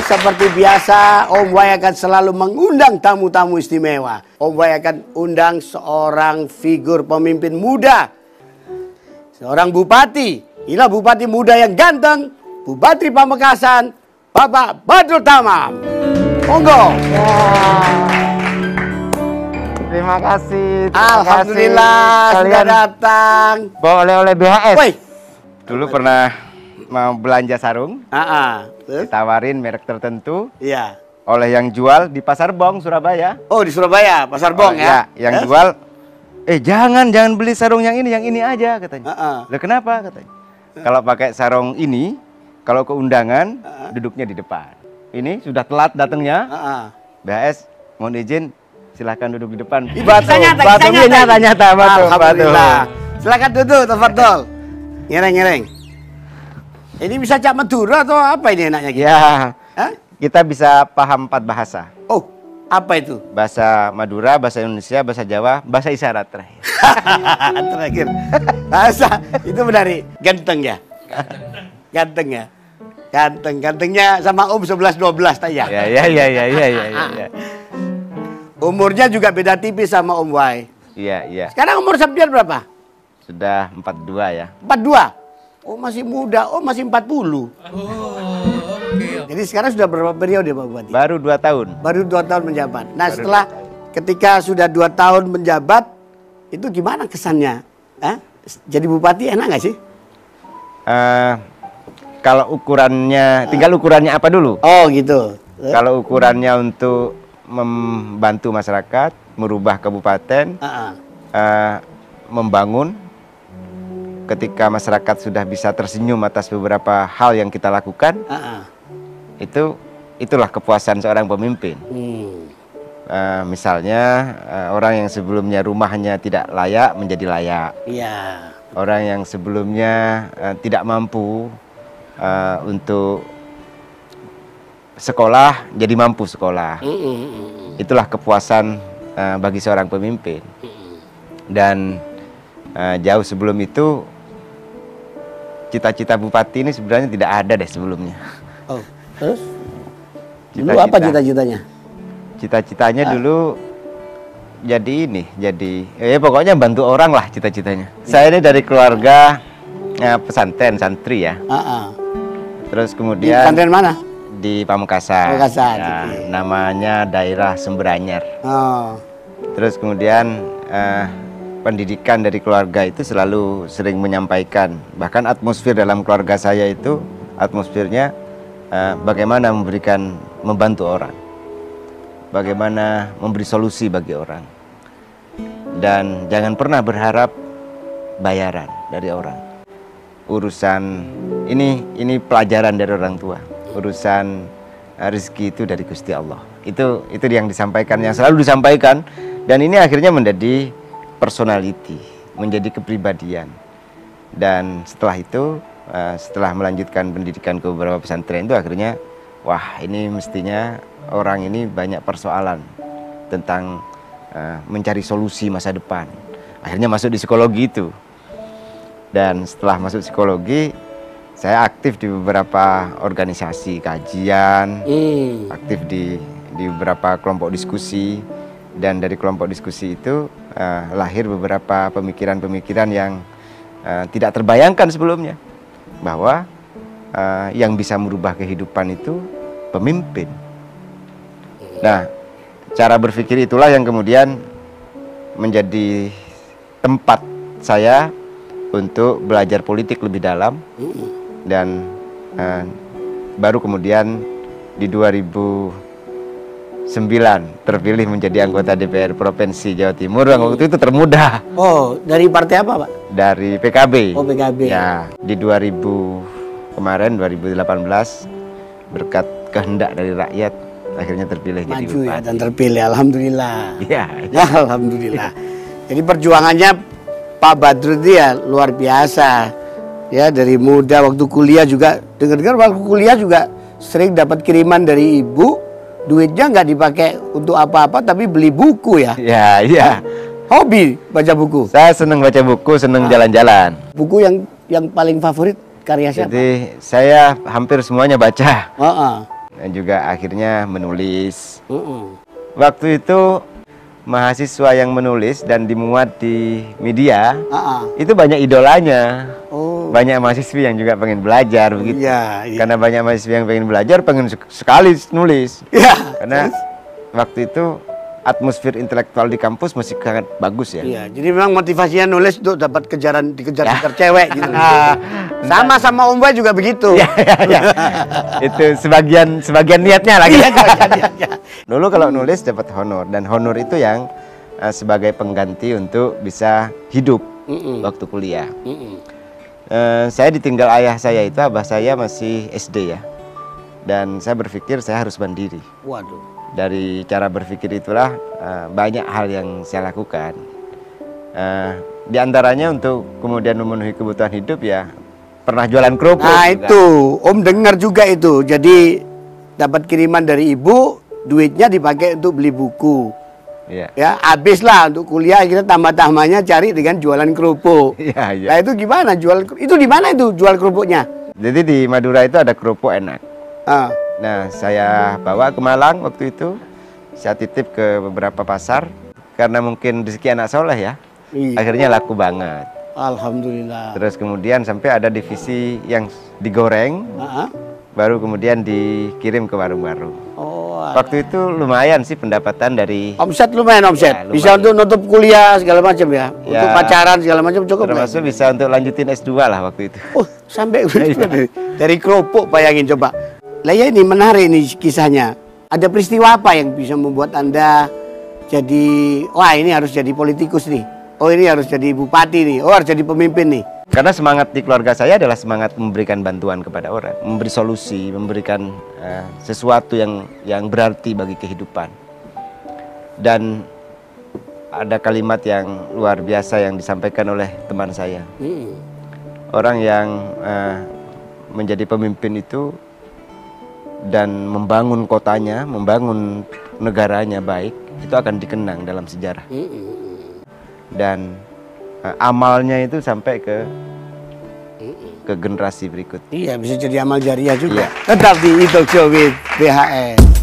seperti biasa, Om Wai akan selalu mengundang tamu-tamu istimewa. Om Wai akan undang seorang figur pemimpin muda. Seorang bupati. Inilah bupati muda yang ganteng, Bupati Pamekasan, Bapak Badrul Tamam. Monggo. Terima kasih. Alhamdulillah sudah datang. Bawa oleh-oleh BHS. Woi. Dulu pernah mau belanja sarung, Terus? ditawarin merek tertentu, Iya. oleh yang jual di Pasar Bong, Surabaya. Oh, di Surabaya, Pasar Bong ya? Yang jual, jangan beli sarung yang ini aja katanya. Lah kenapa katanya? Kalau pakai sarung ini, kalau ke undangan, duduknya di depan. Ini sudah telat datangnya. BHS, mohon izin, silahkan duduk di depan. Nyata. Alhamdulillah. Silakan duduk, tafadhol. Ngereng. Ini bisa Cak Madura atau apa ini enaknya? Ya, kita bisa paham 4 bahasa. Oh, apa itu? Bahasa Madura, bahasa Indonesia, bahasa Jawa, bahasa isyarat terakhir. Terakhir. Bahasa itu dari ganteng ya? Ganteng ya? Gantengnya sama Om 11-12 tak ya? Ya. Umurnya juga beda tipis sama Om Wai. Iya. Sekarang umur Sabdian berapa? Sudah 42 ya. 42? Oh masih muda, oh masih 40. Okay. Jadi sekarang sudah berapa periode Pak Bupati? Baru 2 tahun. Baru 2 tahun menjabat. Nah setelah ketika sudah 2 tahun menjabat, itu gimana kesannya? Jadi bupati enak nggak sih? Kalau ukurannya, tinggal ukurannya apa dulu? Oh gitu. Kalau ukurannya untuk membantu masyarakat, merubah kabupaten, membangun, ketika masyarakat sudah bisa tersenyum atas beberapa hal yang kita lakukan, itulah kepuasan seorang pemimpin. Misalnya orang yang sebelumnya rumahnya tidak layak menjadi layak. Iya. Orang yang sebelumnya tidak mampu untuk sekolah jadi mampu sekolah. Itulah kepuasan bagi seorang pemimpin. Dan jauh sebelum itu, cita-cita bupati ini sebenarnya tidak ada deh sebelumnya. Oh, terus? Dulu apa cita-citanya? Cita-citanya dulu jadi pokoknya bantu orang lah cita-citanya. Saya ini dari keluarga pesantren santri ya. Terus kemudian di pesantren mana? Di Pamekasan. Pamekasan. Ya, namanya daerah Semberanyar. Terus kemudian pendidikan dari keluarga itu selalu sering menyampaikan, bahkan atmosfer dalam keluarga saya itu atmosfernya bagaimana membantu orang, bagaimana memberi solusi bagi orang, dan jangan pernah berharap bayaran dari orang. Urusan ini pelajaran dari orang tua, urusan rezeki itu dari Gusti Allah. Itu yang disampaikan, yang selalu disampaikan, dan ini akhirnya menjadi personality, menjadi kepribadian. Dan setelah itu, setelah melanjutkan pendidikan ke beberapa pesantren itu, akhirnya wah, ini mestinya orang ini banyak persoalan tentang mencari solusi masa depan. Akhirnya masuk di psikologi itu. Dan setelah masuk psikologi, saya aktif di beberapa organisasi kajian, aktif di beberapa kelompok diskusi. Dan dari kelompok diskusi itu lahir beberapa pemikiran-pemikiran yang tidak terbayangkan sebelumnya, bahwa yang bisa merubah kehidupan itu pemimpin. Nah, cara berpikir itulah yang kemudian menjadi tempat saya untuk belajar politik lebih dalam, dan baru kemudian di 2009 terpilih menjadi anggota DPR Provinsi Jawa Timur. Waktu itu termuda. Oh, dari partai apa, Pak? Dari PKB. Oh, PKB. Ya, di 2018 berkat kehendak dari rakyat akhirnya terpilih jadi bupati. Ya, dan terpilih, alhamdulillah. Iya. Ya, alhamdulillah. Jadi perjuangannya Pak Badrul itu ya luar biasa. Ya, dari muda waktu kuliah juga, dengar-dengar waktu kuliah juga sering dapat kiriman dari ibu. Duitnya nggak dipakai untuk apa-apa, tapi beli buku ya. Iya. Hobi baca buku. Saya senang baca buku, senang jalan-jalan. Buku yang paling favorit karya siapa? Jadi saya hampir semuanya baca. dan juga akhirnya menulis. Waktu itu mahasiswa yang menulis dan dimuat di media itu banyak idolanya. Banyak mahasiswa yang juga pengen belajar begitu. Karena banyak mahasiswa yang pengen belajar, pengen sekali nulis. Karena waktu itu atmosfer intelektual di kampus masih sangat bagus ya. Iya, jadi memang motivasinya nulis untuk dapat dikejar cewek gitu. Sama Om Boy juga begitu. Itu sebagian niatnya lagi. Dulu kalau nulis dapat honor, dan honor itu yang sebagai pengganti untuk bisa hidup waktu kuliah. Saya ditinggal ayah saya itu, abah saya masih SD ya. Dan saya berpikir saya harus mandiri. Waduh. Dari cara berpikir itulah banyak hal yang saya lakukan. Di antaranya untuk kemudian memenuhi kebutuhan hidup ya, pernah jualan kerupuk. Nah juga. Itu, Om dengar juga itu. Jadi dapat kiriman dari ibu, duitnya dipakai untuk beli buku. Ya, habis lah untuk kuliah, kita tambah-tambahnya cari dengan jualan kerupuk. Nah itu gimana itu di mana itu jual kerupuknya? Jadi di Madura itu ada kerupuk enak. Nah, saya bawa ke Malang waktu itu. Saya titip ke beberapa pasar karena mungkin rezeki anak soleh ya. Akhirnya laku banget. Alhamdulillah. Terus kemudian sampai ada divisi yang digoreng, baru kemudian dikirim ke warung-warung. Waktu itu lumayan sih pendapatan dari omset, lumayan omset. Ya, lumayan. Bisa untuk nutup kuliah segala macam ya. Untuk pacaran segala macam cukup. Termasuk bisa untuk lanjutin S2 lah waktu itu. Sampai dari kerupuk, bayangin coba. Lah ya, ini menarik nih kisahnya. Ada peristiwa apa yang bisa membuat Anda jadi, wah ini harus jadi politikus nih. Oh ini harus jadi bupati nih. Oh harus jadi pemimpin nih. Karena semangat di keluarga saya adalah semangat memberikan bantuan kepada orang, memberi solusi, memberikan sesuatu yang berarti bagi kehidupan. Dan ada kalimat yang luar biasa yang disampaikan oleh teman saya. Orang yang menjadi pemimpin itu dan membangun kotanya, membangun negaranya baik, itu akan dikenang dalam sejarah. Dan amalnya itu sampai ke generasi berikut. Iya, bisa jadi amal jariah juga. Tetap di Talk Show with BHN.